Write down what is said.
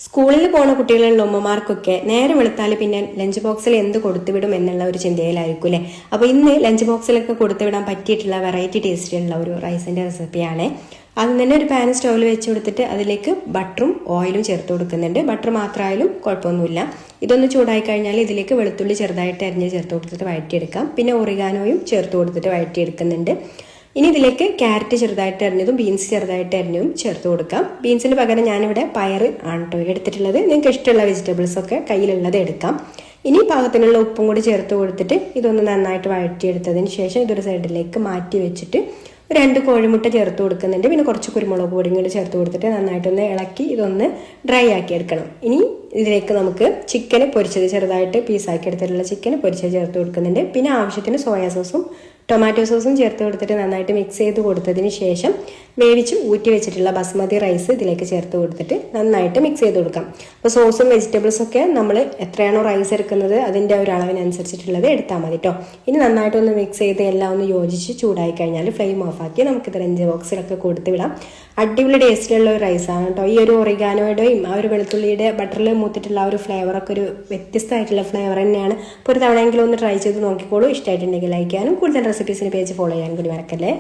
സ്കൂളിൽ പോകുന്ന കുട്ടികളുള്ള ഉമ്മമാർക്കൊക്കെ നേരെ വെളുത്താൽ പിന്നെ ലഞ്ച് ബോക്സിൽ എന്ത് കൊടുത്തുവിടും എന്നുള്ള ഒരു ചിന്തയിലായിരിക്കും അല്ലേ. അപ്പോൾ ഇന്ന് ലഞ്ച് ബോക്സിലൊക്കെ കൊടുത്തുവിടാൻ പറ്റിയിട്ടുള്ള വെറൈറ്റി ടേസ്റ്റിലുള്ള ഒരു റൈസിന്റെ റെസിപ്പിയാണ്. അതിന് തന്നെ ഒരു പാൻ സ്റ്റൗവിൽ വെച്ച് കൊടുത്തിട്ട് അതിലേക്ക് ബട്ടറും ഓയിലും ചേർത്ത് കൊടുക്കുന്നുണ്ട്. ബട്ടർ മാത്രമായാലും കുഴപ്പമൊന്നുമില്ല. ഇതൊന്ന് ചൂടായി കഴിഞ്ഞാൽ ഇതിലേക്ക് വെളുത്തുള്ളി ചെറുതായിട്ട് അരിഞ്ഞ് ചേർത്ത് കൊടുത്തിട്ട് വഴറ്റിയെടുക്കാം. പിന്നെ ഒറിഗാനോയും ചേർത്ത് കൊടുത്തിട്ട് വഴറ്റിയെടുക്കുന്നുണ്ട്. ഇനി ഇതിലേക്ക് ക്യാരറ്റ് ചെറുതായിട്ട് അരിഞ്ഞതും ബീൻസ് ചെറുതായിട്ട് അരിഞ്ഞതും ചേർത്ത് കൊടുക്കാം. ബീൻസിന് പകരം ഞാനിവിടെ പയർ ആണ് കേട്ടോ എടുത്തിട്ടുള്ളത്. നിങ്ങൾക്ക് ഇഷ്ടമുള്ള വെജിറ്റബിൾസ് ഒക്കെ കയ്യിലുള്ളത് എടുക്കാം. ഇനി പാകത്തിനുള്ള ഉപ്പും കൂടി ചേർത്ത് കൊടുത്തിട്ട് ഇതൊന്ന് നന്നായിട്ട് വഴറ്റിയെടുത്തതിന് ശേഷം ഇതൊരു സൈഡിലേക്ക് മാറ്റി വെച്ചിട്ട് 2 കോഴിമുട്ട ചേർത്ത് കൊടുക്കുന്നുണ്ട്. പിന്നെ കുറച്ച് കുരുമുളക് പൊടിയും കൂടി ചേർത്ത് കൊടുത്തിട്ട് നന്നായിട്ടൊന്ന് ഇളക്കി ഇതൊന്ന് ഡ്രൈ ആക്കി എടുക്കണം. ഇനി ഇതിലേക്ക് നമുക്ക് ചിക്കന് പൊരിച്ചത് ചെറുതായിട്ട് പീസാക്കി എടുത്തിട്ടുള്ള ചിക്കന് പൊരിച്ചത് ചേർത്ത് കൊടുക്കുന്നുണ്ട്. പിന്നെ ആവശ്യത്തിന് സോയാ സോസും ടൊമാറ്റോ സോസും ചേർത്ത് കൊടുത്തിട്ട് നന്നായിട്ട് മിക്സ് ചെയ്ത് കൊടുത്തതിന് ശേഷം വേവിച്ച് ഊറ്റി വെച്ചിട്ടുള്ള ബസ്മതി റൈസ് ഇതിലേക്ക് ചേർത്ത് കൊടുത്തിട്ട് നന്നായിട്ട് മിക്സ് ചെയ്ത് കൊടുക്കാം. അപ്പോൾ സോസും വെജിറ്റബിൾസും ഒക്കെ നമ്മൾ എത്രയാണോ റൈസ് എടുക്കുന്നത് അതിൻ്റെ ഒരു അളവിനനുസരിച്ചിട്ടുള്ളത് എടുത്താൽ മതി കേട്ടോ. ഇനി നന്നായിട്ടൊന്ന് മിക്സ് ചെയ്ത് എല്ലാം ഒന്ന് യോജിച്ച് ചൂടായി കഴിഞ്ഞാൽ ഫ്ലെയിം ഓഫാക്കി നമുക്കിത് ലഞ്ച് ബോക്സിലൊക്കെ കൊടുത്ത് വിടാം. അടിപൊളി ടേസ്റ്റിലുള്ള ഒരു റൈസാണ് കേട്ടോ. ഈ ഒരു ഒറിഗാനോയുടെയും ആ ഒരു വെളുത്തുള്ളിയുടെ ബട്ടറിൽ മൂത്തിട്ടുള്ള ആ ഒരു ഫ്ലേവറൊക്കെ ഒരു വ്യത്യസ്തമായിട്ടുള്ള ഫ്ലേവർ തന്നെയാണ്. അപ്പോൾ ഒരു തവണയെങ്കിലും ഒന്ന് ട്രൈ ചെയ്ത് നോക്കിക്കോളൂ. ഇഷ്ടമായിട്ടുണ്ടെങ്കിൽ ലൈക്ക് ചെയ്യാനും കൂടുതൽ റെസിപ്പീസിന് പേജ് ഫോളോ ചെയ്യാനും കൂടി മറക്കല്ലേ.